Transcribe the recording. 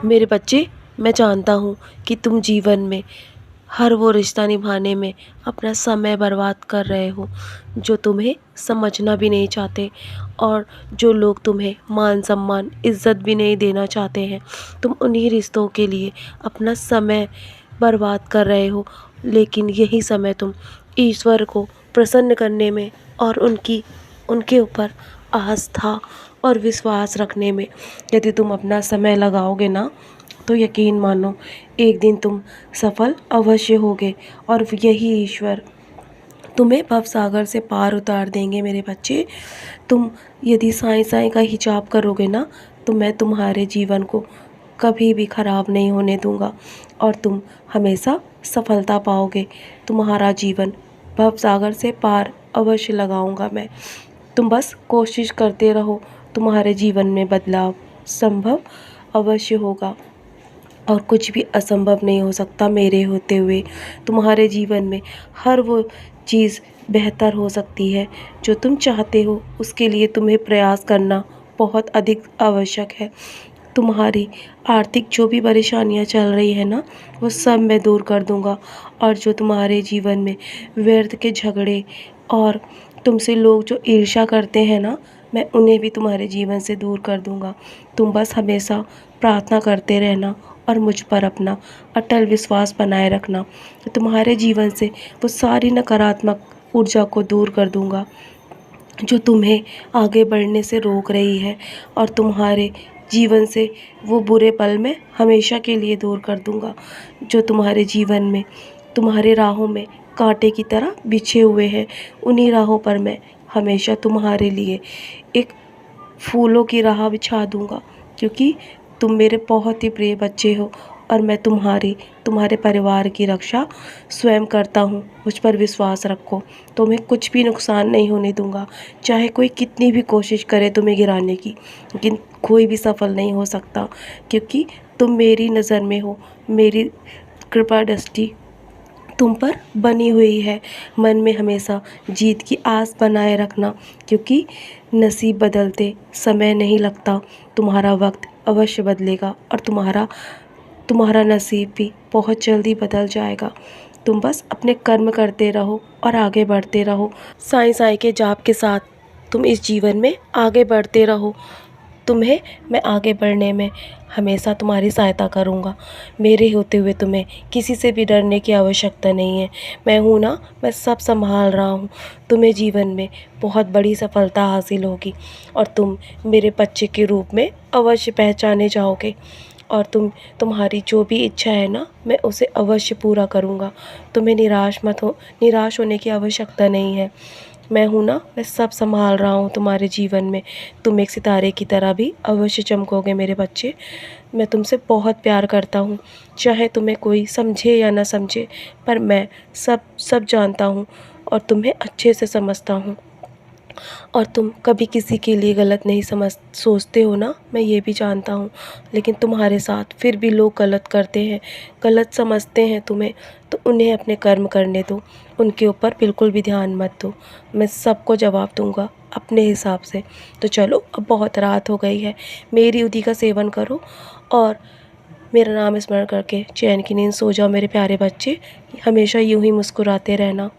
मेरे बच्चे, मैं जानता हूँ कि तुम जीवन में हर वो रिश्ता निभाने में अपना समय बर्बाद कर रहे हो जो तुम्हें समझना भी नहीं चाहते, और जो लोग तुम्हें मान सम्मान इज़्ज़त भी नहीं देना चाहते हैं। तुम उन्हीं रिश्तों के लिए अपना समय बर्बाद कर रहे हो, लेकिन यही समय तुम ईश्वर को प्रसन्न करने में और उनके ऊपर आस्था और विश्वास रखने में यदि तुम अपना समय लगाओगे ना, तो यकीन मानो एक दिन तुम सफल अवश्य होगे, और यही ईश्वर तुम्हें भवसागर से पार उतार देंगे मेरे बच्चे। तुम यदि साईं साईं का ही जाप करोगे ना, तो मैं तुम्हारे जीवन को कभी भी खराब नहीं होने दूंगा और तुम हमेशा सफलता पाओगे। तुम्हारा जीवन भवसागर से पार अवश्य लगाऊंगा मैं। तुम बस कोशिश करते रहो, तुम्हारे जीवन में बदलाव संभव अवश्य होगा, और कुछ भी असंभव नहीं हो सकता मेरे होते हुए। तुम्हारे जीवन में हर वो चीज़ बेहतर हो सकती है जो तुम चाहते हो, उसके लिए तुम्हें प्रयास करना बहुत अधिक आवश्यक है। तुम्हारी आर्थिक जो भी परेशानियां चल रही है ना, वो सब मैं दूर कर दूंगा, और जो तुम्हारे जीवन में व्यर्थ के झगड़े और तुमसे लोग जो ईर्ष्या करते हैं ना, मैं उन्हें भी तुम्हारे जीवन से दूर कर दूंगा। तुम बस हमेशा प्रार्थना करते रहना और मुझ पर अपना अटल विश्वास बनाए रखना, तो तुम्हारे जीवन से वो सारी नकारात्मक ऊर्जा को दूर कर दूंगा जो तुम्हें आगे बढ़ने से रोक रही है, और तुम्हारे जीवन से वो बुरे पल मैं हमेशा के लिए दूर कर दूंगा जो तुम्हारे जीवन में तुम्हारे राहों में कांटे की तरह बिछे हुए हैं। उन्हीं राहों पर मैं हमेशा तुम्हारे लिए एक फूलों की राह बिछा दूंगा, क्योंकि तुम मेरे बहुत ही प्रिय बच्चे हो, और मैं तुम्हारे परिवार की रक्षा स्वयं करता हूँ। मुझ पर विश्वास रखो, तुम्हें कुछ भी नुकसान नहीं होने दूंगा। चाहे कोई कितनी भी कोशिश करे तुम्हें गिराने की, लेकिन कोई भी सफल नहीं हो सकता, क्योंकि तुम मेरी नज़र में हो। मेरी कृपा दृष्टि तुम पर बनी हुई है। मन में हमेशा जीत की आस बनाए रखना, क्योंकि नसीब बदलते समय नहीं लगता। तुम्हारा वक्त अवश्य बदलेगा, और तुम्हारा नसीब भी बहुत जल्दी बदल जाएगा। तुम बस अपने कर्म करते रहो और आगे बढ़ते रहो। साईं साईं के जाप के साथ तुम इस जीवन में आगे बढ़ते रहो। तुम्हें मैं आगे बढ़ने में हमेशा तुम्हारी सहायता करूँगा। मेरे होते हुए तुम्हें किसी से भी डरने की आवश्यकता नहीं है। मैं हूँ ना, मैं सब संभाल रहा हूँ। तुम्हें जीवन में बहुत बड़ी सफलता हासिल होगी, और तुम मेरे बच्चे के रूप में अवश्य पहचाने जाओगे, और तुम्हारी जो भी इच्छा है ना, मैं उसे अवश्य पूरा करूँगा। तुम्हें निराश होने की आवश्यकता नहीं है। मैं हूँ ना, मैं सब संभाल रहा हूँ तुम्हारे जीवन में। तुम एक सितारे की तरह भी अवश्य चमकोगे मेरे बच्चे। मैं तुमसे बहुत प्यार करता हूँ, चाहे तुम्हें कोई समझे या ना समझे, पर मैं सब जानता हूँ और तुम्हें अच्छे से समझता हूँ। और तुम कभी किसी के लिए गलत नहीं सोचते हो ना, मैं ये भी जानता हूँ। लेकिन तुम्हारे साथ फिर भी लोग गलत करते हैं, गलत समझते हैं तुम्हें, तो उन्हें अपने कर्म करने दो। उनके ऊपर बिल्कुल भी ध्यान मत दो। मैं सबको जवाब दूंगा अपने हिसाब से। तो चलो, अब बहुत रात हो गई है, मेरी उदी का सेवन करो और मेरा नाम स्मरण करके चैन की नींद सो जाओ मेरे प्यारे बच्चे। हमेशा यूं ही मुस्कुराते रहना।